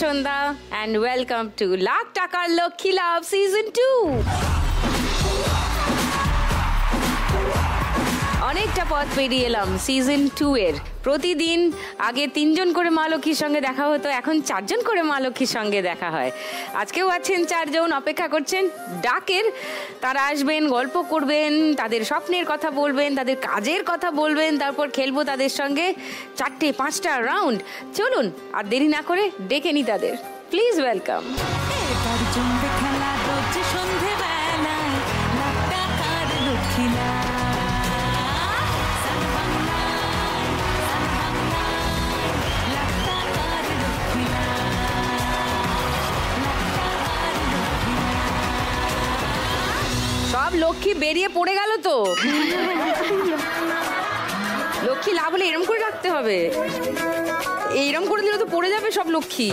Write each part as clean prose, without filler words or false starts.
Sandhya and welcome to lakh টাকার লক্ষ্মী লাভ season 2। অনেকটা পথ পেরিয়ে এলাম সিজন 2 এর। প্রতিদিন আগে 3 জন করে মা লক্ষ্মীর সঙ্গে দেখা হতো, এখন 4 জন করে মা লক্ষ্মীর সঙ্গে দেখা হয়। আজকেও আছেন 4 জন, অপেক্ষা করছেন ডাকের। তারা আসবেন, গল্প করবেন, তাদের স্বপ্নের কথা বলবেন, তাদের কাজের কথা বলবেন, তারপর খেলবো তাদের সঙ্গে 4-5টা রাউন্ড। চলুন আর দেরি না করে ডেকে নি তাদের। Please welcome. সব লক্ষ্মী বেরিয়ে পড়ে গেল তো। লক্ষ্মী লাভ হলে এরম করে রাখতে হবে, এইরম করে দিলে তো পড়ে যাবে সব লক্ষ্মী।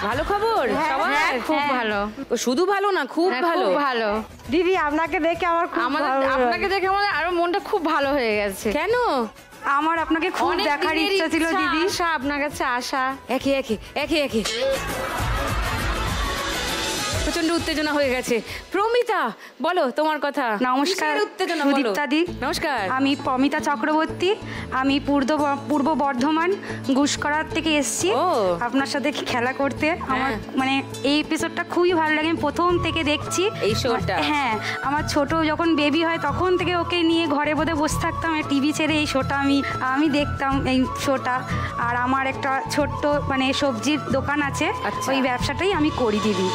ভালো খবর সবার? খুব ভালো। শুধু ভালো না, খুব ভালো। ভালো দিদি, আপনাকে দেখে আপনাকে দেখে আমাদের আরো মনটা খুব ভালো হয়ে গেছে। কেন? আমার আপনাকে খুব দেখার ইচ্ছা ছিল দিদি। আপনার কাছে আসা একে একে প্রচন্ড উত্তেজনা হয়ে গেছে। প্রমিতা, বলো তোমার কথা। নমস্কার উত্তেজনা, সুদীপ্তাদি। নমস্কার। আমি প্রমিতা চক্রবর্তী, আমি পূর্ব বর্ধমান গুসকরার থেকে এসেছি আপনার সাথে খেলা করতে। আমার মানে এই এপিসোডটা খুবই ভালো লাগে, আমি প্রথম থেকে দেখছি এই শোটা। হ্যাঁ, আমার ছোট যখন বেবি হয় তখন থেকে ওকে নিয়ে ঘরে বোধে বসে থাকতাম, টিভি ছেড়ে এই শোটা আমি দেখতাম এই শোটা। আর আমার একটা ছোট্ট মানে সবজির দোকান আছে, ওই ব্যবসাটাই আমি করি দিদি।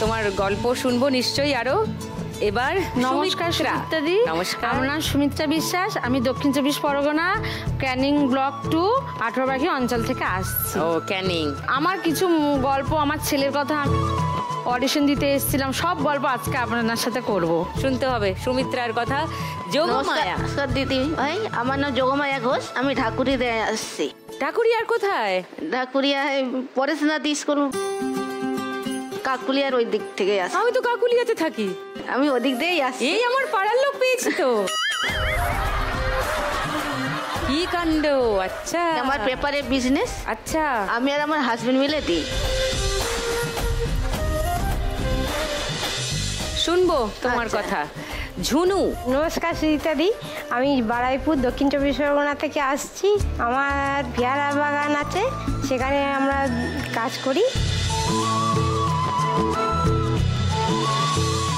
তোমার গল্প শুনবো নিশ্চয়ই আরো। এবার নমস্কার সুমিত্রাদি। নমস্কার। আমার নাম সুমিত্রা বিশ্বাস, আমি দক্ষিণ 24 পরগনা ক্যানিং ব্লক 2 18বাখি অঞ্চল থেকে আসছি। ও ক্যানিং। আমার কিছু গল্প, আমার ছেলের কথা অডিশন দিতে এসেছিলাম, সব গল্প আজকে আপনার সাথে করব। শুনতে হবে সুমিত্রার কথা। যোগমায়া। নমস্কার দিদি ভাই, আমার নাম যোগমায়া ঘোষ, আমি ঢাকুরিয়া আসছি। ঢাকুরিয়ার কোথায়? ঢাকুরিয়া পরেশনাথ স্কুল কাকুলিয়ার ওই দিক থেকে আসি। আমি তো কাকুলিয়াতে থাকি। আমি ওদিক দিয়েই আসি। এই আমার পাড়ার লোক পেয়েছি তো। কি কাণ্ড। আচ্ছা, আমার পেপারে বিজনেস। আচ্ছা, আমি আর আমার হাজবেন্ড মিলে দিই। শুনবো তোমার কথা। ঝুনু। নমস্কার সুজিতাদি, আমি বারাইপুর দক্ষিণ 24 পরগনা থেকে আসছি। আমার পেয়ারা বাগান আছে, সেখানে আমরা কাজ করি।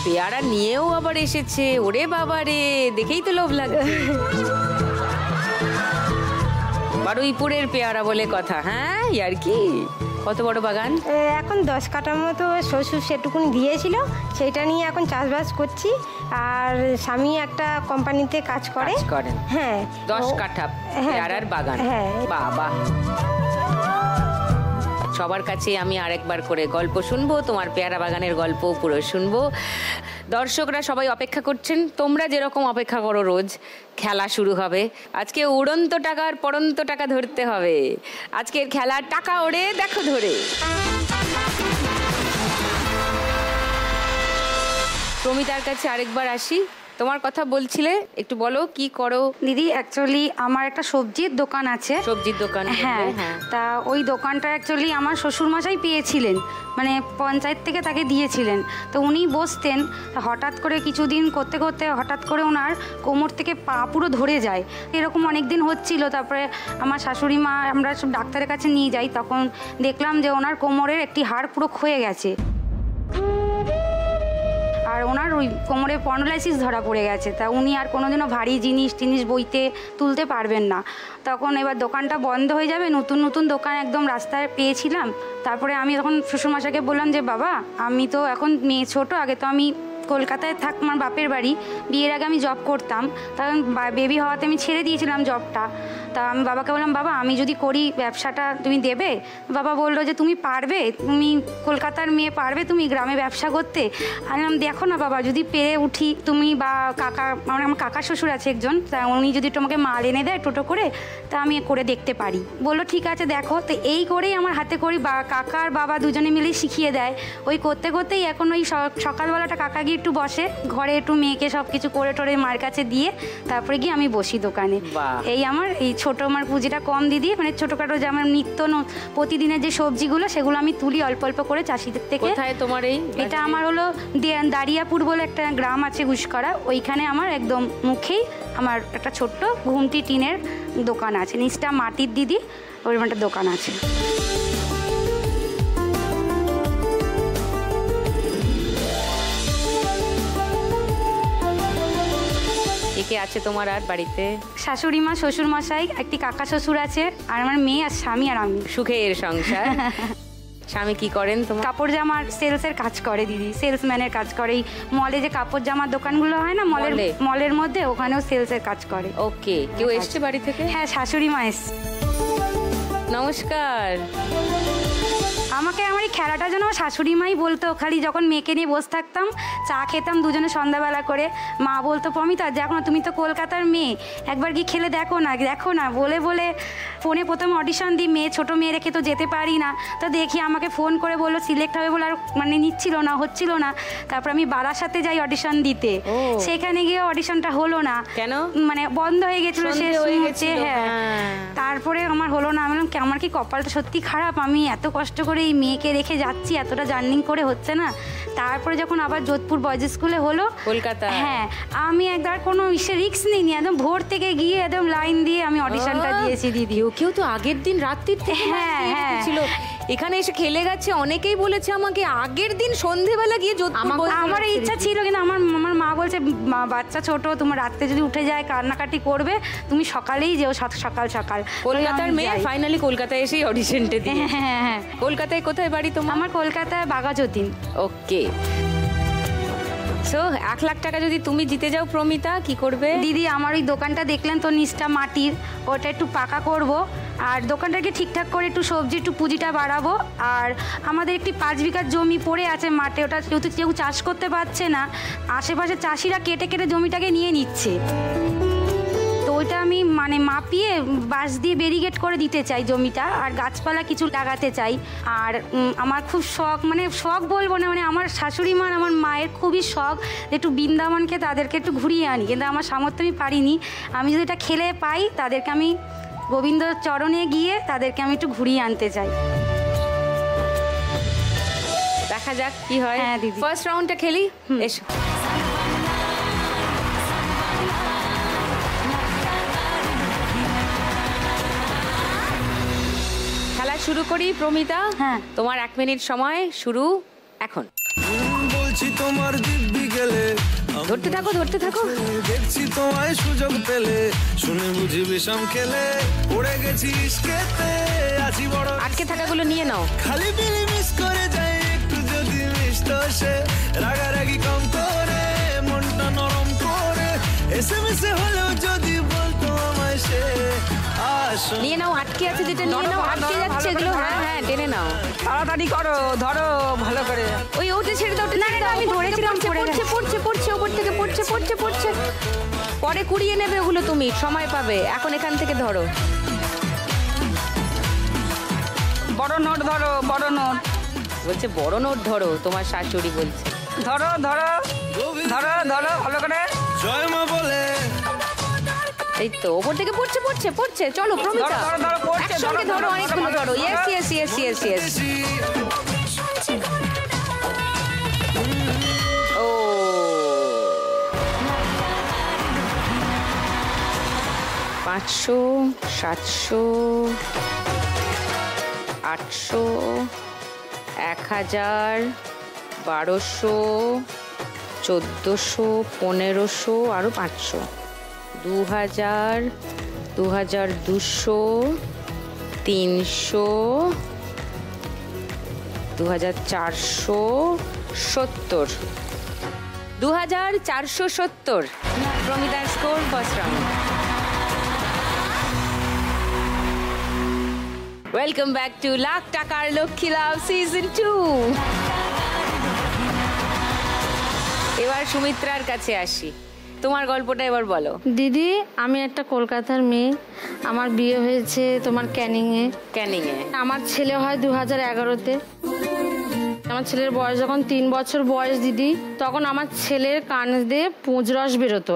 পেয়ারা নিয়েও আবার এসেছে, ওরে বাবারে, দেখেই তো লোভ লাগছে। বারুইপুরের পেয়ারা বলে কথা। হ্যাঁ, আর কি কত বড় বাগান? এখন 10 কাঠার মতো শ্বশুর সেটুকুনি দিয়েছিল, সেইটা নিয়ে এখন চাষবাস করছি। আর স্বামী একটা কোম্পানিতে কাজ করেন। হ্যাঁ, 10 কাঠা পেয়ারার বাগান। হ্যাঁ, বাবা। সবার কাছে আমি আরেকবার করে গল্প শুনবো, তোমার পেয়ারা বাগানের গল্প পুরো শুনবো। দর্শকরা সবাই অপেক্ষা করছেন, তোমরা যেরকম অপেক্ষা করো রোজ। খেলা শুরু হবে আজকে। উড়ন্ত টাকার পড়ন্ত টাকা ধরতে হবে। আজকের খেলা টাকা ওড়ে দেখো ধরে। প্রমিতার কাছে আরেকবার আসি। তোমার কথা বলছিলে, একটু বলো কি করো। দিদি অ্যাকচুয়ালি আমার একটা সবজির দোকান আছে। সবজির দোকান? হ্যাঁ, তা ওই দোকানটা অ্যাকচুয়ালি আমার শ্বশুরমশাই পেয়েছিলেন, মানে পঞ্চায়েত থেকে তাকে দিয়েছিলেন। তো উনি বসতেন, হঠাৎ করে কিছুদিন করতে করতে হঠাৎ করে ওনার কোমর থেকে পা পুরো ধরে যায়। এরকম অনেক দিন হচ্ছিল। তারপরে আমার শাশুড়ি মা, আমরা সব ডাক্তারের কাছে নিয়ে যাই, তখন দেখলাম যে ওনার কোমরের একটি হাড় পুরো ক্ষয়ে গেছে। আর ওনার ওই কোমরে স্পন্ডলাইসিস ধরা পড়ে গেছে। তা উনি আর কোনোদিনও ভারী জিনিস বইতে তুলতে পারবেন না। তখন এবার দোকানটা বন্ধ হয়ে যাবে, নতুন দোকান একদম রাস্তায় পেয়েছিলাম। তারপরে আমি তখন শ্বশুরমশাইকে বললাম যে বাবা, আমি তো এখন মেয়ে ছোটো, আগে তো আমি কলকাতায় আমার বাপের বাড়ি, বিয়ের আগে আমি জব করতাম, তখন বেবি হওয়াতে আমি ছেড়ে দিয়েছিলাম জবটা। তা আমি বাবাকে বললাম, বাবা আমি যদি করি ব্যবসাটা তুমি দেবে? বাবা বললো যে তুমি পারবে, তুমি কলকাতার মেয়ে, পারবে তুমি গ্রামে ব্যবসা করতে? আমি বললাম দেখো না বাবা, যদি পেরে উঠি, তুমি বা কাকা, মানে আমার কাকা শ্বশুর আছে একজন, তা উনি যদি তোমাকে মাল এনে দেয় টোটো করে, তা আমি করে দেখতে পারি। বললো ঠিক আছে দেখো। তো এই করেই আমার হাতে করি কাকা আর বাবা দুজনে মিলেই শিখিয়ে দেয়। ওই করতে করতেই এখন ওই সকালবেলাটা কাকা গিয়ে একটু বসে ঘরে, একটু মেয়েকে সব কিছু করে টোরে মার কাছে দিয়ে তারপরে গিয়ে আমি বসি দোকানে। এই আমার এই ছোট ছোটো আমার পুঁজিটা কম দিদি, মানে ছোটোখাটো যে আমার প্রতিদিনের যে সবজিগুলো সেগুলো আমি তুলি অল্প অল্প করে চাষিদের থেকে। কোথায় তোমার এই? এটা আমার হলো দারিয়াপুর বলে একটা গ্রাম আছে ঘুষকরা, ওইখানে আমার একদম মুখেই আমার একটা ছোট্ট ঘুমটি টিনের দোকান আছে, নিচটা মাটির দিদি, ওর একটা দোকান আছে। কে আছে তোমার আর বাড়িতে? শাশুড়ি মা, শ্বশুর মশাই, একটি কাকা শ্বশুর আছে, আর আমার মেয়ে আর স্বামী আর আমি। সুখের সংসার। স্বামী কি করেন তোমার? কাপড় জামার সেলসের কাজ করে দিদি, সেলসম্যানের কাজ করে। এই মলে যে কাপড় জামার দোকানগুলো হয় না মলের মধ্যে, ওখানেও সেলসের কাজ করে। ওকে, কেউ এসছে বাড়ি থেকে? হ্যাঁ, শাশুড়ি মা এসছে। নমস্কার। আমাকে আমার এই খেলাটা যেন শাশুড়ি মাই বলতো, খালি যখন মেয়েকে নিয়ে বসে থাকতাম চা খেতাম দুজনে সন্ধ্যাবেলা করে, মা বলতো প্রমিতা দেখো না, তুমি তো কলকাতার মেয়ে, একবার কি খেলে দেখো না বলে বলে ফোনে প্রথম অডিশন দিই, ছোটো মেয়ে রেখে তো যেতে পারি না, তো দেখি আমাকে ফোন করে বললো সিলেক্ট হবে বলে, আর মানে হচ্ছিল না। তারপর আমি বারাসাতে যাই অডিশন দিতে, সেখানে গিয়ে অডিশনটা হলো না। কেন? মানে বন্ধ হয়ে গেছিলো শেষ হচ্ছে। হ্যাঁ, তারপরে আমার হলো না। আমি বললাম আমার কি কপালটা সত্যি খারাপ, আমি এত কষ্ট করে এই মেয়েকে রেখে যাচ্ছি, এতটা জার্নিং করে হচ্ছে না। তারপরে যখন আবার যোধপুর বয়েজ স্কুলে হলো কলকাতা, হ্যাঁ, আমি একবার কোনো রিস্ক নিইনি, একদম ভোর থেকে গিয়ে একদম লাইন দিয়ে আমি অডিশনটা দিয়েছি দিদি। কেউ তো আগের দিন রাত্রির থেকে ছিল, এখানে এসে খেলে গেছে। অনেকেই বলেছে আমাকে আগের দিন সন্ধেবেলা গিয়ে আমার ইচ্ছা ছিল, কিন্তু আমার মা বলছে বাচ্চা ছোট, তোমার রাত্রে যদি উঠে যায় কান্নাকাটি করবে, তুমি সকালেই যেও, সকাল কলকাতার মেয়ে ফাইনালি কলকাতায় এসেই অডিশনটা দিয়ে। হ্যাঁ, কলকাতায় কোথায় বাড়ি তোমার? আমার কলকাতায় বাঘাযতীন। ওকে, সো 1 লাখ টাকা যদি তুমি জিতে যাও প্রমিতা, কি করবে? দিদি আমার ওই দোকানটা দেখলেন তো, নিচটা মাটির, ওটা একটু পাকা করব, আর দোকানটাকে ঠিকঠাক করে একটু সবজি একটু পুঁজিটা বাড়াবো। আর আমাদের একটি 5 বিঘা জমি পড়ে আছে মাঠে, ওটা যেহেতু কেউ চাষ করতে পারছে না, আশেপাশে চাষিরা কেটে জমিটাকে নিয়ে নিচ্ছে, তো ওইটা আমি মানে মাপিয়ে বাঁশ দিয়ে ব্যারিকেড করে দিতে চাই জমিটা, আর গাছপালা কিছু লাগাতে চাই। আর আমার খুব শখ, মানে শখ বলবো না, মানে আমার শাশুড়ি মা আমার মায়ের খুবই শখ একটু বৃন্দাবনকে তাদেরকে একটু ঘুরিয়ে আনি, কিন্তু আমার সামর্থ্য আমি পারিনি। আমি যদি এটা খেলে পাই, তাদেরকে আমি গোবিন্দ চরণে গিয়ে তাদেরকে আমি একটু ঘুরিয়ে আনতে চাই। দেখা যাক কি হয়। হ্যাঁ দিদি, ফার্স্ট রাউন্ডটা খেলি, এসো। খেলা শুরু করি প্রমিতা। হ্যাঁ, তোমার 1 মিনিট সময় শুরু এখন। বলছি তোমার দিব্যি গেলে, ধরতে থাকো। দেখছি তোমায় সুযোগ পেলে, শুনে বুঝি বিষম খেলে, পড়ে গেছি ইশকেতে, আছি বড়। আটকে থাকাগুলো নিয়ে নাও। খালি বিলি মিস করে যাই একটু যদি মিষ্ট সে, রাগারাগি কম করে মনটা নরম করে, এসএমএসে হলেও যদি বলতো আমায় সে, আসো নিয়ে নাও। আটকে আছে যেটা নিয়ে নাও, আটকে যাচ্ছে এগুলো। হ্যাঁ, টেনে নাও, তাড়াতাড়ি করো, ধরো ভালো করে। ওই ওটা ছেড়ে দাও। না আমি ধরেছিলাম, পড়ছে ওপর থেকে পড়ছে। পরে কুড়িয়ে নেবে ওগুলো, তুমি সময় পাবে। এখন এখান থেকে ধরো। বড় নোট ধরো, বড় নোট বলছে বড় নোট ধরো, তোমার শাশুড়ি বলছে। ধরো ভালো করে। জয় মা বলে, এই তো ওপর থেকে পড়ছে। চলো প্রমিতা, একসঙ্গে ধরো, অনেকগুলো ধরো। ইয়েস। ও 500, 700, 800, 1000, 1200, 1400, 1500, আরো 500, 2000, 2200, 300, 2470, 2470। প্রমিতার score first round. Welcome back to lakh টাকার লক্ষ্মী লাভ সিজন 2। এবার সুমিত্রার কাছে আসি, তোমার গল্পটা এবার বলো। দিদি আমি একটা কলকাতার মেয়ে, আমার বিয়ে হয়েছে তোমার ক্যানিংয়ে। আমার ছেলে হয় 2011-তে। আমার ছেলের বয়স যখন 3 বছর বয়স দিদি, তখন আমার ছেলের কান দিয়ে পুঁজ রস বেরোতো।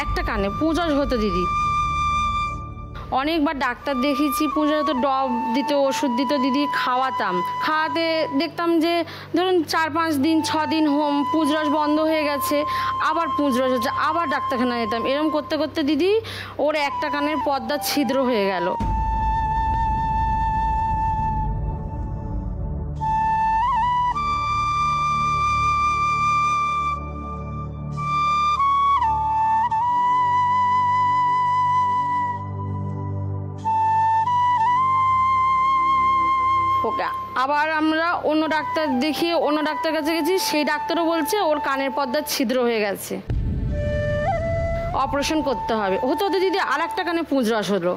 একটা কানে পুঁজস হতো দিদি। অনেকবার ডাক্তার দেখিয়েছি, পুঁজস হতো, ডব দিত, ওষুধ দিত দিদি, খাওয়াতাম। খাওয়াতে দেখতাম যে ধরুন 4-5 দিন 6 দিন পুঁজরস বন্ধ হয়ে গেছে, আবার পুঁজরস হচ্ছে, আবার ডাক্তারখানা যেতাম। এরকম করতে করতে দিদি ওর একটা কানের পর্দা ছিদ্র হয়ে গেল। ওকে আবার আমরা অন্য ডাক্তার দেখিয়ে অন্য ডাক্তার কাছে গেছি, সেই ডাক্তারও বলছে ওর কানের পর্দার ছিদ্র হয়ে গেছে, অপারেশন করতে হবে। হতে হতে দিদি আর একটা কানে পুঁজরস হলো।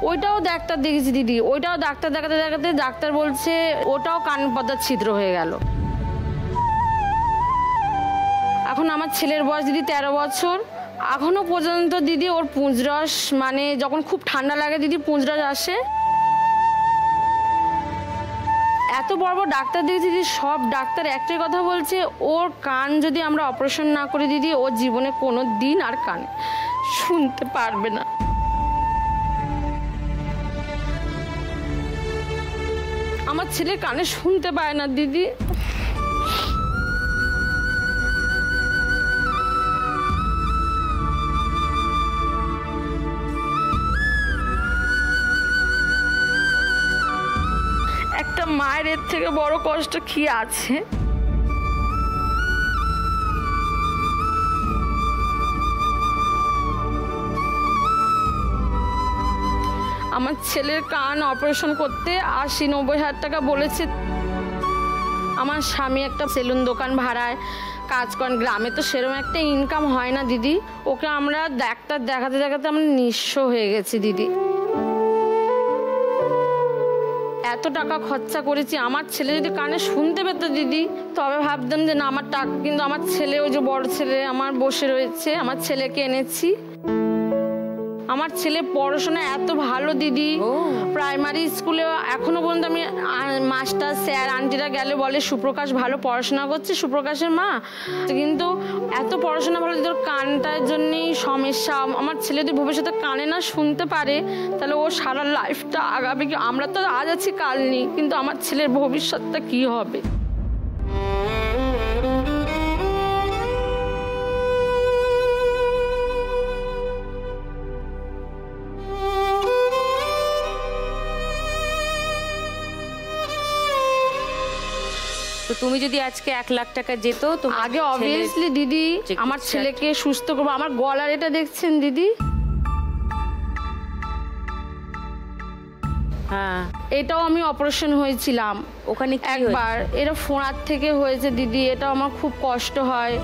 ওইটাও ডাক্তার দেখেছি দিদি, ওইটাও ডাক্তার দেখাতে দেখাতে ডাক্তার বলছে ওটাও কানের পর্দার ছিদ্র হয়ে গেল। এখন আমার ছেলের বয়স দিদি 13 বছর, এখনো পর্যন্ত দিদি ওর পুঁজরস, মানে যখন খুব ঠান্ডা লাগে দিদি পুঁজরস আসে। এত বড় বড় ডাক্তার দেখেছি দিদি, সব ডাক্তার একটাই কথা বলছে ওর কান যদি আমরা অপারেশন না করি দিদি, ওর জীবনে কোনো দিন আর কান শুনতে পারবে না। আমার ছেলে কানে শুনতে পায় না দিদি। একটা মায়ের এর থেকে বড় কষ্ট কি আছে? আমার ছেলের কান অপারেশন করতে 80-90 হাজার টাকা বলেছে। আমার স্বামী একটা সেলুন দোকান ভাড়ায় কাজ করেন, গ্রামে তো সেরকম একটা ইনকাম হয় না দিদি। ওকে আমরা ডাক্তার দেখাতে দেখাতে আমরা নিঃস্ব হয়ে গেছি দিদি। এত টাকা খরচা করেছি, আমার ছেলে যদি কানে শুনতে পেত দিদি, তবে ভাবতাম যে না আমার টাকা, কিন্তু আমার ছেলে, ওই যে বড় ছেলে আমার বসে রয়েছে, আমার ছেলেকে এনেছি। আমার ছেলে পড়াশোনা এত ভালো দিদি, প্রাইমারি স্কুলে এখনো পর্যন্ত আমি মাস্টার স্যার আন্টিরা গেলে বলে সুপ্রকাশ ভালো পড়াশোনা করছে, সুপ্রকাশের মা। কিন্তু এত পড়াশোনা ভালো দিদি, ওর কানটার জন্যই সমস্যা। আমার ছেলে যদি ভবিষ্যতে কানে না শুনতে পারে তাহলে ও সারা লাইফটা আগাবে কি? আমরা তো আজ আছি কাল নেই, কিন্তু আমার ছেলের ভবিষ্যৎটা কি হবে? তো তুমি যদি আজকে 1 লাখ টাকা যেত, তো আগে অবভিয়াসলি দিদি আমার ছেলেকে সুস্থ করবো। আমার গলার এটা দেখছেন দিদি, হ্যাঁ এটাও আমি অপারেশন হয়েছিলাম ওখানে একবার, এটা ফোঁড়ার থেকে হয়েছে দিদি। এটা আমার খুব কষ্ট হয়।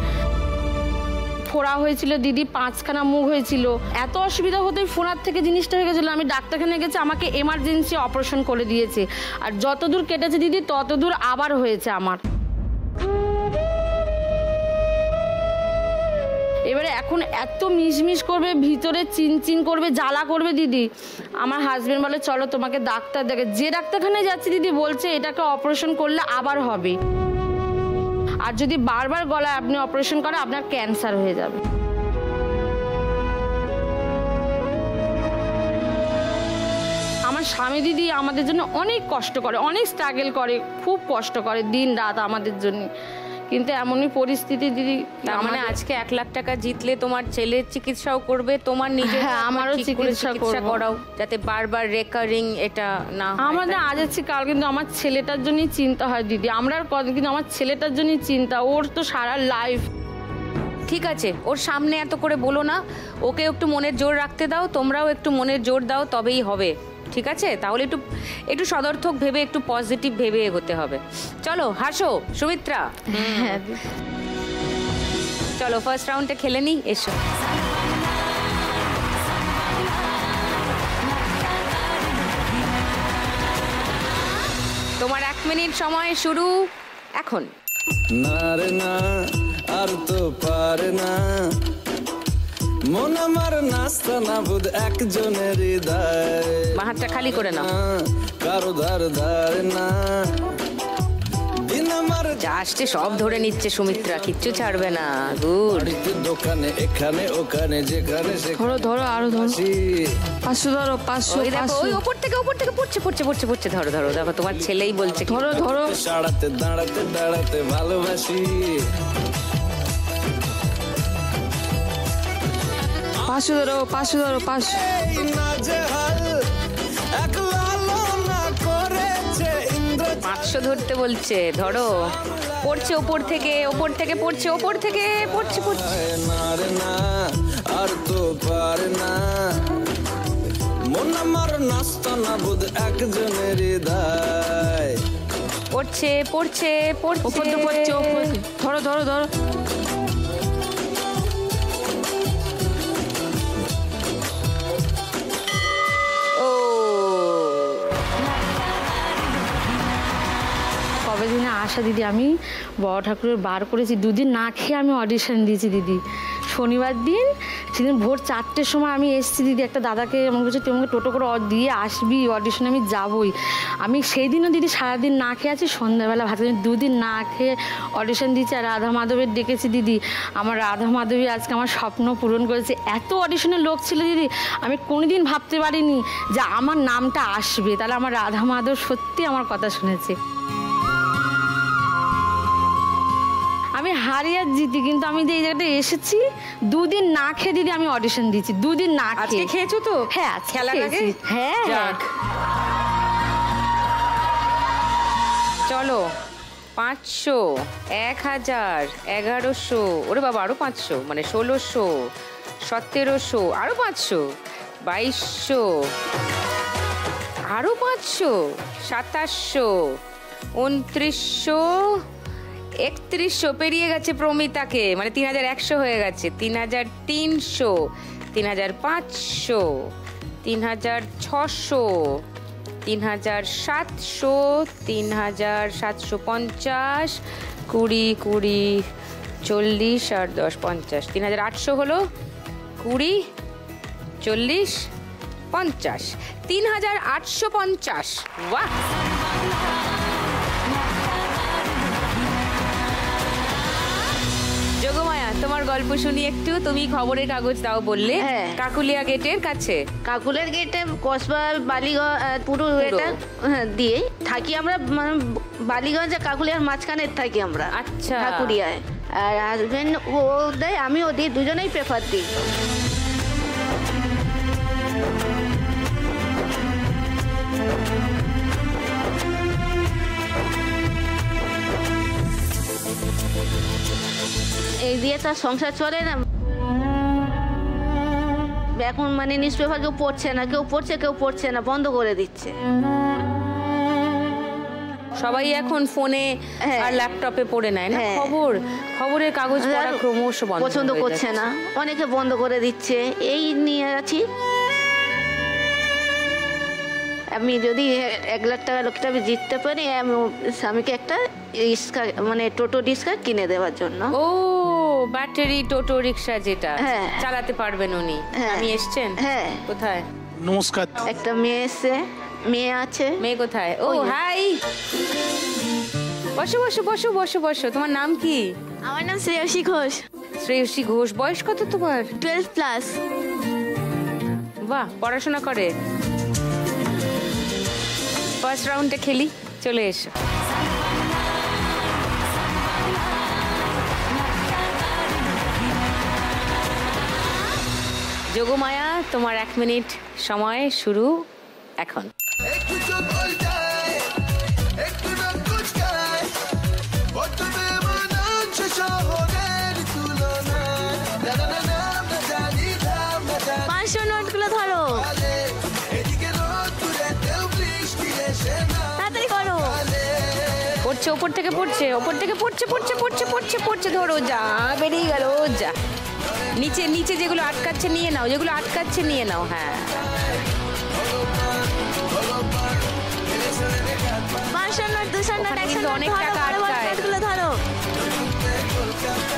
ফোড়া হয়েছিল দিদি, 5খানা মুখ হয়েছিল। এত অসুবিধা হতেই ফোড়ার থেকে জিনিসটা হয়ে গেছিলো। আমি ডাক্তারখানে গেছি, আমাকে এমার্জেন্সি অপারেশন করে দিয়েছে। আর যতদূর কেটেছে দিদি ততদূর আবার হয়েছে আমার। এবারে এখন এত মিশমিশ করবে, ভিতরে চিনচিন করবে, জ্বালা করবে দিদি। আমার হাজবেন্ড বলে চলো তোমাকে ডাক্তার দেখে। যে ডাক্তারখানায় যাচ্ছি দিদি বলছে এটাকে অপারেশন করলে আবার হবে, আর যদি বারবার গলায় আপনি অপারেশন করেন আপনার ক্যান্সার হয়ে যাবে। আমার স্বামী দিদি আমাদের জন্য অনেক কষ্ট করে, অনেক স্ট্রাগল করে, খুব কষ্ট করে দিন রাত আমাদের জন্য। কিন্তু এমনই পরিস্থিতি দিদি। মানে আজকে 1 লাখ টাকা জিতলে তোমার ছেলের চিকিৎসাও করবে, তোমার নিজের আমারও চিকিৎসা করাও, যাতে বারবার রেকারিং এটা না। আমাদের আজ আছে কাল, কিন্তু আমার ছেলেটার জন্যই চিন্তা হয় দিদি। আমরা আর কত, কিন্তু আমার ছেলেটার জন্যই চিন্তা। ওর তো সারা লাইফ। ঠিক আছে, ওর সামনে এত করে বলো না, ওকে একটু মনের জোর রাখতে দাও, তোমরাও একটু মনের জোর দাও, তবেই হবে। ঠিক আছে, তাহলে একটু সদর্থক ভেবে, একটু পজিটিভ ভেবে এগোতে হবে। চলো হাসো সুমিত্রা। চলো ফার্স্ট রাউন্ডে খেলে নি, এসো। তোমার 1 মিনিট সময় শুরু এখন। না রে না, আর তো পারে না, মন আমার নাস্তা না বুধ একজনের হৃদয়। হাতটা খালি করে নাও। কারো ধার ধার না, দিন আমার যা আসছে সব ধরে নিচ্ছে সুমিত্রা, কিচ্ছু ছাড়বে না। গুড। বাড়িতে দোকানে এখানে ওখানে যেখানে ধরো ধরো আরো ধরো, সেখানে 500 ধরো, 500 ওই দেখো, ওই ওপর থেকে পড়ছে। ধরো ধরো, দেখো তোমার ছেলেই বলছে। ধরো ধরো, সাড়াতে দাঁড়াতে দাঁড়াতে ভালোবাসি। 500 ধরো, 500 ধরো, 500। এই নাজেহাল এক লালনা করেছে ইন্দ্র 500 ধরতে বলছে, ধরো। পড়ছে ওপর থেকে পড়ছে, ওপর থেকে পড়ছে। না রে না, আর তো পারে না মন আমার নাস্তা না বুধ একজনের হৃদয়। পড়ছে ওপর তো পড়ছে, ওপর। ধরো ধরো ধরো, ও কবে দিনে আসা দিদি, আমি বড় ঠাকুরের বার করেছি, 2 দিন না খেয়ে আমি অডিশন দিয়েছি দিদি। শনিবার দিন, সেদিন ভোর 4টের সময় আমি এসেছি দিদি। একটা দাদাকে আমার কাছে, তুই আমাকে টোটো করে দিয়ে আসবি, অডিশনে আমি যাবই। আমি সেই দিনও দিদি সারাদিন না খেয়ে আছি, সন্ধ্যাবেলা ভাত 2 দিন না খেয়ে অডিশন দিয়েছি। আর রাধা মাধবের ডেকেছি দিদি। আমার রাধা মাধবী আজকে আমার স্বপ্ন পূরণ করেছে। এত অডিশনের লোক ছিল দিদি, আমি কোনোদিন ভাবতে পারিনি যে আমার নামটা আসবে। তাহলে আমার রাধা মাধব সত্যি আমার কথা শুনেছে। আমি হারি আর জিতি, কিন্তু আমি যে এই জায়গাটা এসেছি 2 দিন না খেয়ে দিদি আমি অডিশন দিয়েছি। 2 দিন না আজকে খেয়ে। খেয়েছো তো? হ্যাঁ, আজকে খেলার আগে? খেয়েছি। হ্যাঁ যাক। চলো, 500, 1000, 1100, ওরে বাবা আরো 500, মানে 1600, 1700, আরো 500, 2200, আরো 500, 2700, 2900, 3100 পেরিয়ে গেছে প্রমিতাকে, মানে 3100 হয়ে গেছে। 3300, 3500, 3600, 3700, 3750, 20, 40, আর 10, 50, 3800 হলো। 20, 40, 50, 3850। বাহ! যোগমায়া, তোমার গল্প শুনি একটু। তুমি খবরের কাগজ দাও বললে, হ্যাঁ। কাকুলিয়া গেটের কাছে। কাকুলের গেটে কসবা বালিগঞ্জ পুরো এটা দিয়ে থাকি আমরা, মানে বালিগঞ্জ আর কাকুলিয়ার মাঝখানে থাকি আমরা। আচ্ছা। ঠাকুরিয়ায়। আর হাজবেন্ড ও দেয়, আমিও দিই, দুজনেই প্রেফার দিই। এই দিয়ে তার সংসার চলে না। এখন মানে নিউজ পেপার কেউ পড়ছে না, কেউ পড়ছে না, বন্ধ করে দিচ্ছে। সবাই এখন ফোনে হ্যাঁ। আর ল্যাপটপে পড়ে নেয় না হ্যাঁ। খবরের কাগজ পড়া ক্রমশ বন্ধ পছন্দ হয়ে করছে যাচ্ছে। না, অনেকে বন্ধ করে দিচ্ছে। এই নিয়ে আছি। আমি যদি 1 লাখ টাকা লোকটা আমি জিততে পারি, আমি স্বামীকে একটা রিক্সা, মানে টোটো রিক্সা কিনে দেওয়ার জন্য। ও, ব্যাটারি টোটো রিক্সা যেটা হ্যাঁ। চালাতে পারবেন উনি। হ্যাঁ। আমি এসছেন? হ্যাঁ। কোথায়? নমস্কার। একটা মেয়ে এসছে, মেয়ে আছে। মেয়ে কোথায়? ও হাই, বসো বসো বসো বসো বসো। তোমার নাম কি? আমার নাম শ্রেয়সী ঘোষ। শ্রেয়সী ঘোষ। বয়স কত তোমার? 12+। বাহ, পড়াশোনা করে। ফার্স্ট রাউন্ডে খেলি, চলে এসো। যোগমায়া, তোমার 1 মিনিট সময় শুরু এখন। একটু চোখ উল্টায়, একটু নাক কুচকায়, বড্ড বেমানান আছে শহরের তুলনায়। না না না না, না জানি ধাম, না জানি 500 নোটগুলো ধরো, কালে, এদিকে রোদ্দুরেতেও বৃষ্টি এসে না তাড়াতাড়ি করো। পড়ছে, ওপর থেকে পড়ছে, ওপর থেকে পড়ছে পড়ছে পড়ছে পড়ছে পড়ছে। ধরো, যা বেরিয়ে গেল, যা। নিচে নিচে যেগুলো আটকাচ্ছে নিয়ে নাও, যেগুলো আটকাচ্ছে নিয়ে নাও। হ্যাঁ, 500 নোট, 200 নোট, ওখানে 100 কিন্তু নোট অনেক ধরো, টাকা বড় বড় আটকায়। নোটগুলো ধরো।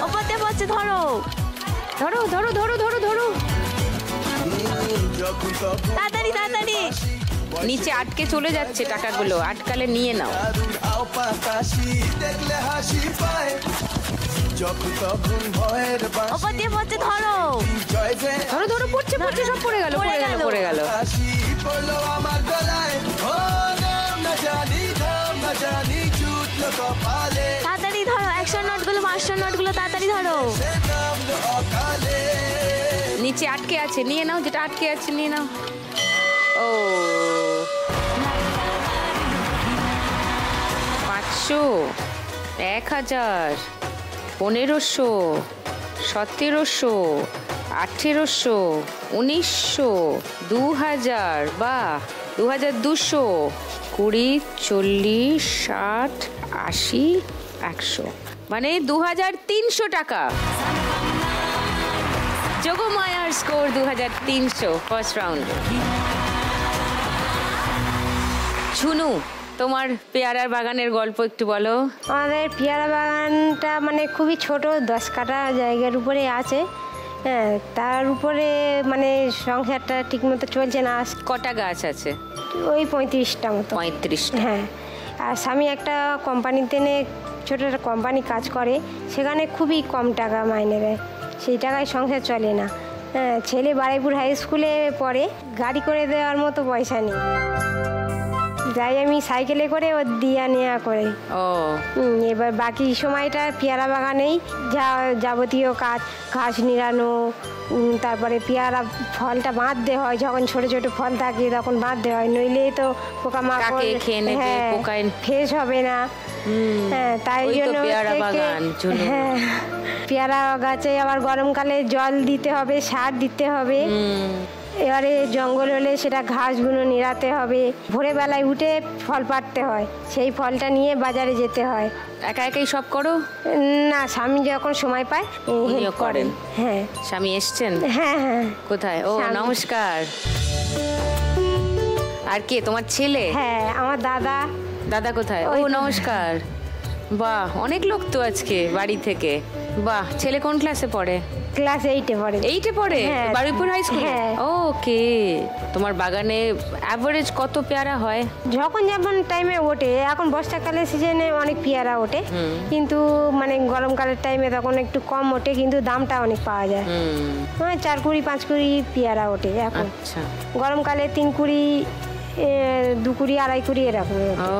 ওপর দিয়ে পড়ছে, ধরো ধরো ধরো ধরো ধরো ধরো। যখন তখন তাড়াতাড়ি তাড়াতাড়ি। নিচে আটকে চলে যাচ্ছে টাকাগুলো, আটকালে নিয়ে নাও। দেখলে হাসি পায় যখন তখন ভয়ের ওপর দিয়ে পড়ছে ধরো। ধরো ধরো, পড়ছে পড়ছে, সব পড়ে গেল পড়ে গেল পড়ে গেল। হাসি পড়লো আমার গলায়, ও নাম না জানি ধাম না জানি জুটলো কপালে, তাড়াতাড়ি ধরো 100 নোটগুলো 500 নোটগুলো তাড়াতাড়ি ধরো। নামলো অকালে। নিচে আটকে আছে, নিয়ে নাও, যেটা আটকে আছে নিয়ে নাও। ও 500, 1000, 1500, 1700, 1800, 1900, 2000, বাহ, 2200, 20, 40, 60, 80, 100, মানে 2300 টাকা। যোগমায়ার স্কোর 2300 ফার্স্ট রাউন্ডে। ঝুনু, তোমার পেয়ারার বাগানের গল্প একটু বলো। আমাদের পেয়ারা বাগানটা মানে খুবই ছোট, 10 কাঠা জায়গার উপরে আছে। হ্যাঁ, তার উপরে মানে সংসারটা ঠিকমতো চলছে না। কটা গাছ আছে? ওই 35টা মতো। 35টা। হ্যাঁ, আর স্বামী একটা কোম্পানিতে ছোটো একটা কোম্পানি কাজ করে, সেখানে খুবই কম টাকা মাইনে দেয়, সেই টাকায় সংসার চলে না। হ্যাঁ, ছেলে বারুইপুর হাই স্কুলে পড়ে, গাড়ি করে দেওয়ার মতো পয়সা নেই, যাই আমি সাইকেলে করে ও দিয়া নেওয়া করে। ও এবার বাকি সময়টা পেয়ারা বাগানেই যা যাবতীয় কাজ, ঘাস নিড়ানো, তারপরে পেয়ারা ফলটা বাঁধতে হয়, যখন ছোট ছোট ফল থাকে তখন বাঁধতে হয়, নইলে তো পোকামাকড় ফ্রেশ হবে না। হ্যাঁ, তাই জন্য হ্যাঁ, পেয়ারা গাছে আবার গরমকালে জল দিতে হবে, সার দিতে হবে। এবারে জঙ্গল হলে সেটা ঘাসগুলো নিড়াতে হবে, ভোরবেলায় উঠে ফল পাড়তে হয়, সেই ফলটা নিয়ে বাজারে যেতে হয়। একা একাই সব করো? না, স্বামী যখন সময় পায় হেল্প করেন। হ্যাঁ। স্বামী এসছেন? হ্যাঁ হ্যাঁ। কোথায়? ও নমস্কার। আর কে তোমার ছেলে? হ্যাঁ, আমার দাদা। দাদা কোথায়? ও নমস্কার। বাহ, অনেক লোক তো আজকে বাড়ি থেকে। বাহ, ছেলে কোন ক্লাসে পড়ে? ক্লাস 8-এ পড়ে। 8-এ পড়ে? Baruipur high school? ওকে। তোমার বাগানে অ্যাভারেজ কত পেয়ারা হয়? যখন যেমন টাইমে ওঠে, এখন বর্ষাকালের সিজনে অনেক পেয়ারা ওঠে, কিন্তু মানে গরমকালের টাইমে তখন একটু কম ওঠে, কিন্তু দামটা অনেক পাওয়া যায়। 4 কুড়ি 5 কুড়ি পেয়ারা ওঠে এখন। আচ্ছা। গরমকালে 3 কুড়ি 2 কুড়ি 2.5 কুড়ি এরকম। ও,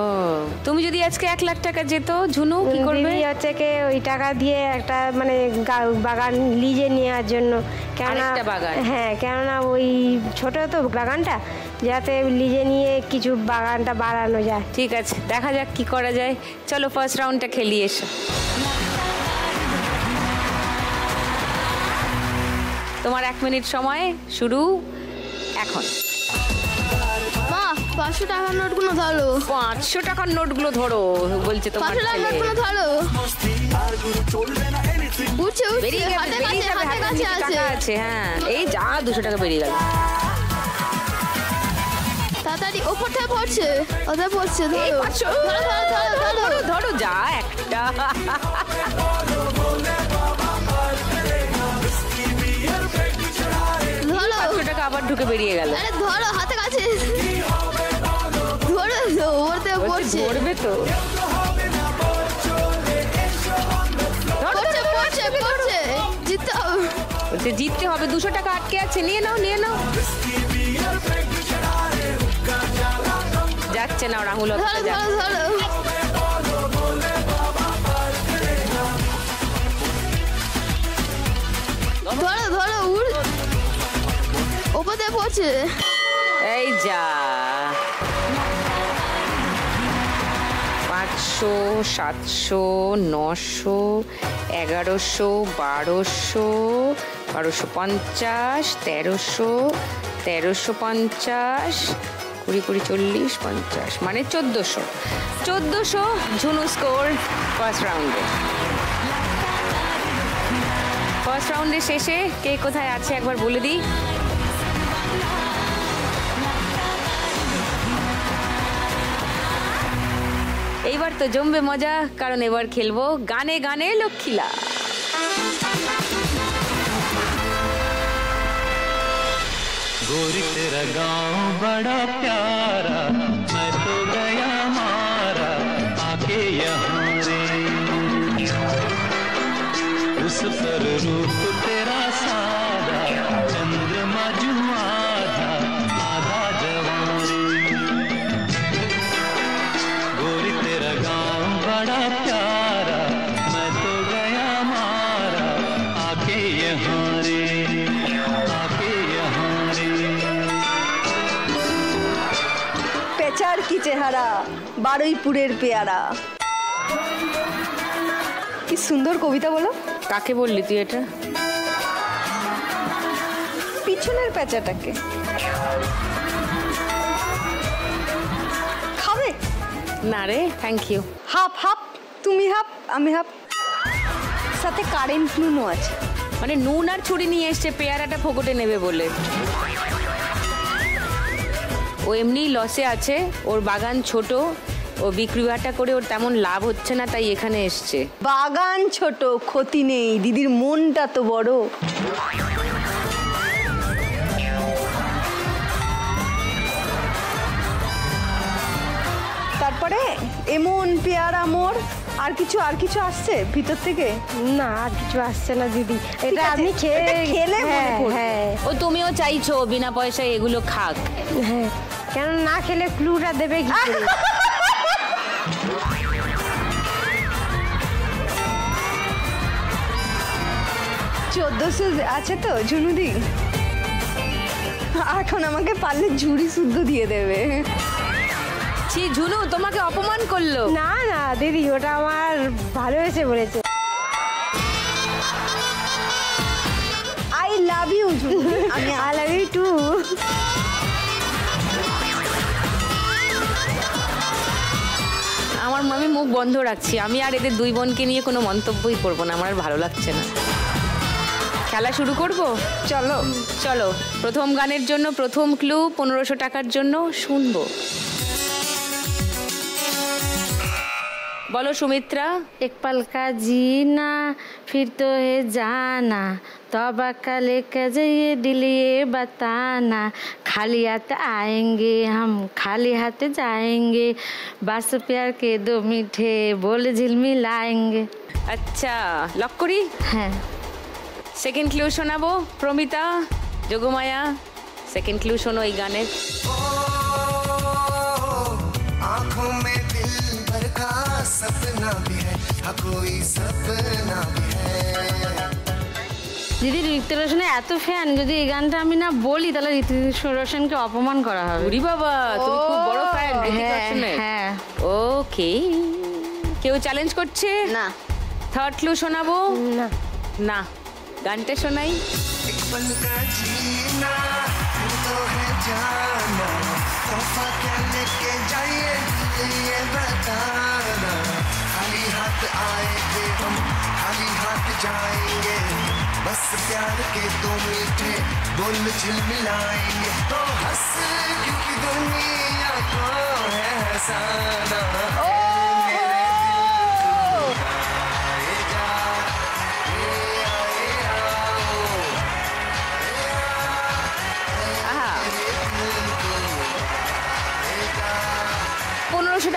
তুমি যদি আজকে 1 লাখ টাকা যেত ঝুনু, কি করবে? হচ্ছে কি ওই টাকা দিয়ে একটা মানে বাগান লিজে নেওয়ার জন্য, কেননা হ্যাঁ, কেননা ওই ছোট তো বাগানটা, যাতে লিজে নিয়ে কিছু বাগানটা বাড়ানো যায়। ঠিক আছে, দেখা যাক কি করা যায়। চলো ফার্স্ট রাউন্ডটা খেলি এসো। তোমার 1 মিনিট সময় শুরু এখন। মা 500 টাকার নোটগুলো ধরো। 500 টাকার নোটগুলো ধরো বলছে তোমার ছেলে। 500 টাকার নোটগুলো ধরো। উঠছে উঠছে, বেরিয়ে গেছে, হাতে কাছে আছে। হ্যাঁ, এই যা 200 টাকা বেরিয়ে গেল। তাড়াতাড়ি ওপর থেকে পড়ছে, ওদের পড়ছে। ধরো ধরো ধরো, যা একটা। ধরো, 500 টাকা আবার ঢুকে বেরিয়ে গেল। আরে ধরো, হাতে কাছে ধরো, ওপর থেকে পড়ছে। ধরবে তো? পড়ছে, জিততে হবে। জিততে হবে। 200 টাকা আটকে আছে, নিয়ে নাও নিয়ে নাও। যাচ্ছে না রাহুল। ধরো ধরো ধরো। ধরো ধরো, ওপর থেকে পড়ছে। এই যা। 500, 700, 900, 1100, 1200, 1250, 1300, 1350, 20, 40, 50, মানে 1400। 1400 ঝুনু স্কোর ফার্স্ট রাউন্ডে। ফার্স্ট রাউন্ডের শেষে কে কোথায় আছে একবার বলে দিই। এইবার তো জমবে মজা, কারণ এবার খেলবো গানে গানে লক্ষ্মীলা। गोरी तेरा गांव बड़ा प्यारा, मैं तो गया मारा आके यहाँ रे। उस पर रूप तेरा सादा, चंद्रमा जो आधा आधा जवां रे। गोरी तेरा गांव बड़ा प्यारा, मैं तो गया मारा आके यहाँ रे, आके यहाँ रे। পেচার কি চেহারা, বারুইপুরের পেয়ারা। কি সুন্দর কবিতা বলো। কাকে বললি তুই এটা? পিছনের পেঁচাটাকে। খাবে? না রে, থ্যাংক ইউ। হাফ হাফ, তুমি হাফ আমি হাফ, সাথে কারেন্ট নুনও আছে। মানে নুন আর ছুরি নিয়ে এসছে পেয়ারাটা ফোকটে নেবে বলে। ও এমনি লসে আছে, ওর বাগান ছোট, ও বিক্রি বাটা করে ওর তেমন লাভ হচ্ছে না, তাই এখানে এসছে। বাগান ছোট, ক্ষতি নেই, দিদির মনটা তো বড়। তারপরে এমন পেয়ারা মোর, আর কিছু আসছে ভিতর থেকে? না, আর কিছু আসছে না দিদি। এটা আছে, আপনি এটা খেলে মনে হ্যাঁ, পড়বে। হ্যাঁ ও তুমিও চাইছো বিনা পয়সায় এগুলো খাক? হ্যাঁ, কেন না খেলে ক্লুটা দেবে কি করে? 1400 আছে তো ঝুনুদি? এখন আমাকে পারলে ঝুড়ি শুদ্ধ দিয়ে দেবে। ছি ঝুনু, তোমাকে অপমান করলো। না না দিদি, ওটা আমার ভালো হয়েছে বলেছে। I love you Jhunudi. আমি আই লাভ ইউ টু। আমি মুখ বন্ধ রাখছি, আমি আর এদের দুই বোনকে নিয়ে কোনো মন্তব্যই করবো না, আমার আর ভালো লাগছে না। খেলা শুরু করব? চলো চলো। প্রথম গানের জন্য প্রথম ক্লু 1500 টাকার জন্য শুনবো। বলো সুমিত্রা। एक पल का जीना फिर तो है जाना, तौबा का लेकर जाइए दिल ये बताना, खाली हाथ आएंगे हम खाली हाथ जाएंगे, बस प्यार के दो मीठे बोल झिलमिलाएंगे। আচ্ছা, লক করি? হ্যাঁ। সেকেন্ড ক্লু শোনাবো প্রমিতা, যোগমায়া। সেকেন্ড ক্লু শোনো এই গানের। आँखों में दिल भर का सपना भी है, कोई सपना भी है। দিদি ঋতিক রোশনের এত ফ্যান, যদি এই গানটা আমি না বলি তাহলে ঋতিক রোশনকে অপমান করা হবে। উরি বাবা, তুমি খুব বড় ফ্যান ঋতিক রোশনের। হ্যাঁ। ওকে, কেউ চ্যালেঞ্জ করছে? না। থার্ড ক্লু শোনাবো? না না, গানটা শোনাই। एक पल का जीना फिर तो है जाना, तोहफा क्या लेके जाइए ये बताना, खाली हाथ आएंगे हम खाली हाथ जाएंगे, बस प्यार के दो मीठे बोल झिलमिलाएंगे, तो हंस क्योंकि दुनिया को है हंसाना।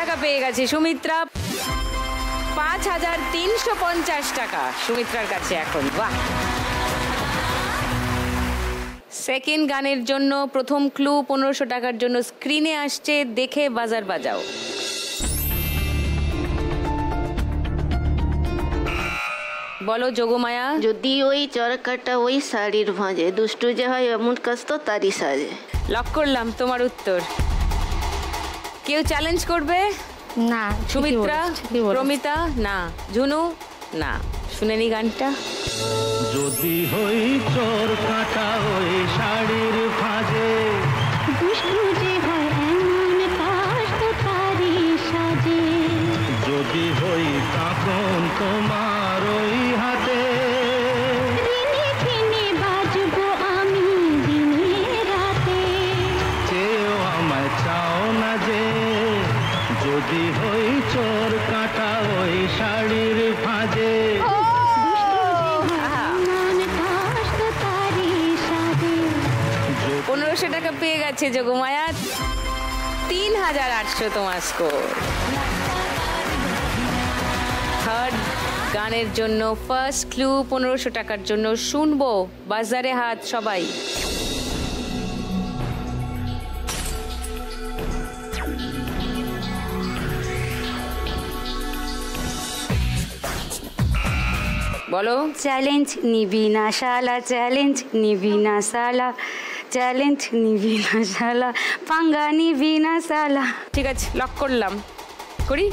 টাকা পেয়ে গেছে সুমিত্রা। 5350 টাকা সুমিত্রার কাছে এখন। বাহ। সেকেন্ড গানের জন্য প্রথম ক্লু 1500 টাকার জন্য স্ক্রিনে আসছে, দেখে বাজার বাজাও। বলো যোগমায়া। যদি ওই চরকাটা ওই শাড়ির ভাঁজে, দুষ্টু যে হয় এমন কাজ তো তারই সাজে। লক করলাম তোমার উত্তর। কেউ চ্যালেঞ্জ করবে? না। সুমিত্রা, প্রমিতা? না। ঝুনু? না। শুনেনি গানটা। যদি হই চোর কাটা ওই শাড়ির ভাঁজে, দুষ্টু যে হয় এমন কাজ তো তারই সাজে, যদি হই তখন তোমার ওই হাতে, ঋণে ফিনে বাজবো আমি দিনে রাতে, চেয়েও আমায় চাও না যে, যদি হই চোর কাটা ওই শাড়ির ভাঁজে। 1500 পেয়ে গেছে যোগমায়া। 3800 তোমার স্কোর। থার্ড গানের জন্য ফার্স্ট ক্লু 1500 টাকার জন্য শুনবো। বাজারে হাত সবাই। বলো। চ্যালেঞ্জ নিবি না শালা, চ্যালেঞ্জ নিবি না শালা, চ্যালেঞ্জ নিবি না শালা, পাঙ্গা নিবি না শালা। ঠিক আছে, লক করলাম। করি।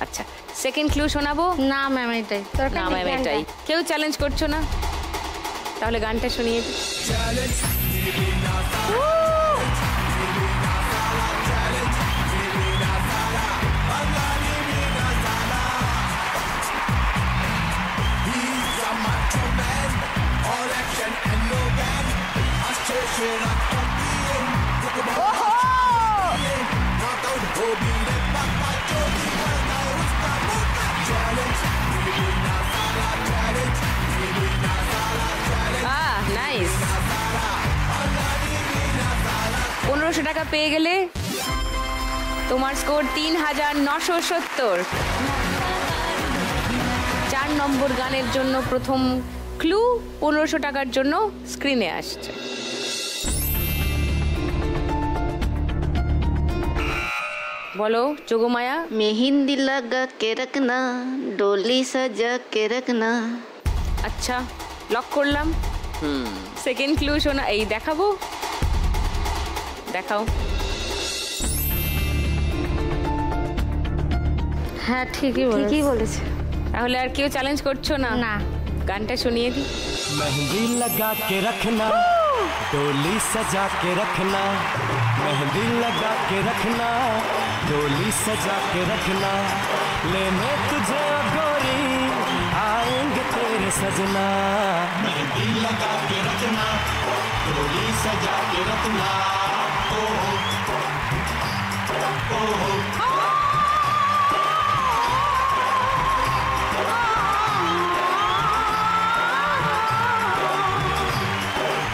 আচ্ছা, সেকেন্ড ক্লু শোনাবো? না ম্যাম এটাই। না ম্যাম এটাই। কেউ চ্যালেঞ্জ করছো না? তাহলে গানটা শুনিয়ে দিই। নাইস। 1500 টাকা পেয়ে গেলে তোমার স্কোর 3970। 4 নম্বর গানের জন্য প্রথম ক্লু 1500 টাকার জন্য স্ক্রিনে আসছে। বলো যোগমায়া। मेहंदी लगा के रखना, डोली सजा के रखना। আচ্ছা, লক করলাম। সেকেন্ড ক্লু শোনা, এই দেখাবো, দেখাও। হ্যাঁ ঠিকই বলেছে। তাহলে আর কেউ চ্যালেঞ্জ করছো না? না। গানটা শুনিয়ে দিই। मेहंदी लगा के रखना, डोली सजा के रखना, मेहंदी लगा के रखना, डोली सजा के रखना, लेने तुझे गोरी आएंगे तेरे सजना। मेहंदी लगा के रखना, डोली सजा के रखना।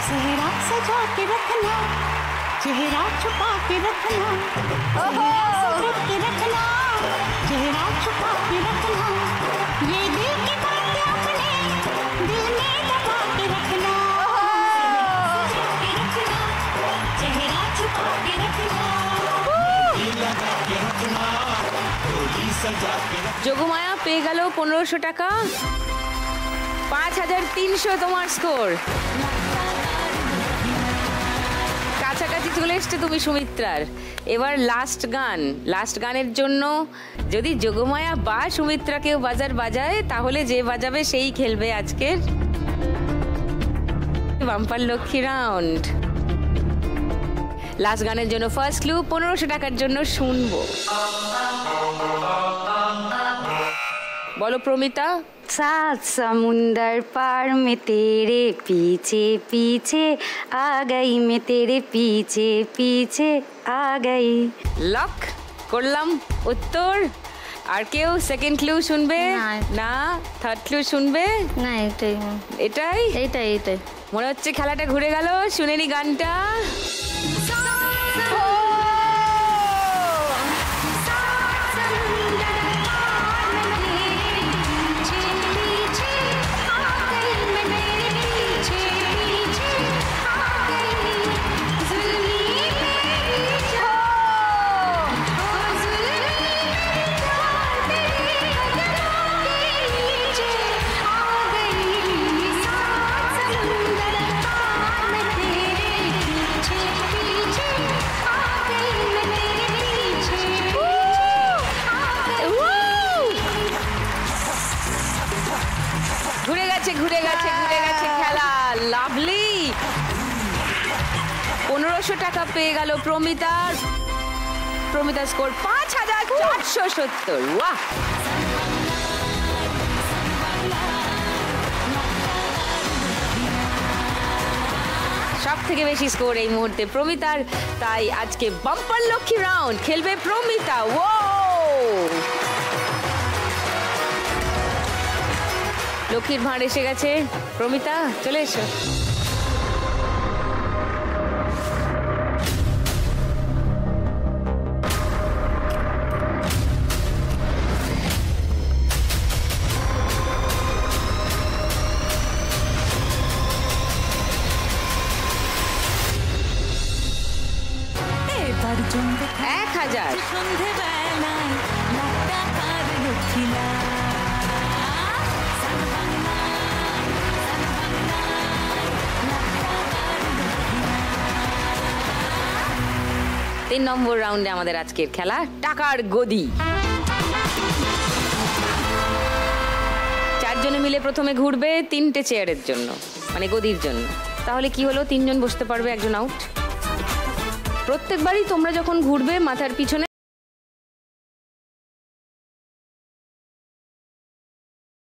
चेहरा सजा के रखना, चेहरा छुपा के रखना, सजा के रखना, चेहरा छुपा के रखना, ये दिल की बातें अपने दिल में दबा के रखना, सजा के रखना, चेहरा छुपा के रखना, लगा के रखना, डोली सजा के रखना। যোগমায়া পেয়ে গেল 1500 টাকা। 5300 তোমার স্কোর। কাছাকাছি চলে এসছে তুমি সুমিত্রার। এবার লাস্ট গান। লাস্ট গানের জন্য যদি যোগমায়া বা সুমিত্রা কেউ বাজার বাজায়, তাহলে যে বাজাবে সেই খেলবে আজকের বাম্পার লক্ষ্মী রাউন্ড। লাস্ট গানের জন্য ফার্স্ট ক্লু 1500 টাকার জন্য শুনবো। বলো প্রমিতা। सात समुंदर पार में तेरे पीछे पीछे आ गई, मैं तेरे पीछे पीछे आ gई। লক করলাম উত্তর। আর কেউ সেকেন্ড ক্লু শুনবে না? থার্ড ক্লু শুনবে না? এটাই এটাই এইটাই এইটাই মনে হচ্ছে। খেলাটা ঘুরে গেল। শুনে নি গানটা। ঘুরে গেছে খেলা। লাভলি। 1500 টাকা পেয়ে গেল প্রমিতার। প্রমিতা স্কোর 5470। ওয়াহ। সব থেকে বেশি স্কোর এই মুহূর্তে প্রমিতার। তাই আজকে বাম্পার লক্ষ্মী রাউন্ড খেলবে প্রমিতা। ও লক্ষ্মীর ভাঁড় এসে গেছে। প্রমিতা চলে এসো। 1000। তিন নম্বর রাউন্ডে আমাদের আজকের খেলা টাকার গদি। চারজনে মিলে প্রথমে ঘুরবে 3টে চেয়ারের জন্য, মানে গদির জন্য। তাহলে কি হলো, 3জন বসতে পারবে, একজন আউট। প্রত্যেকবারই তোমরা যখন ঘুরবে মাথার পিছনে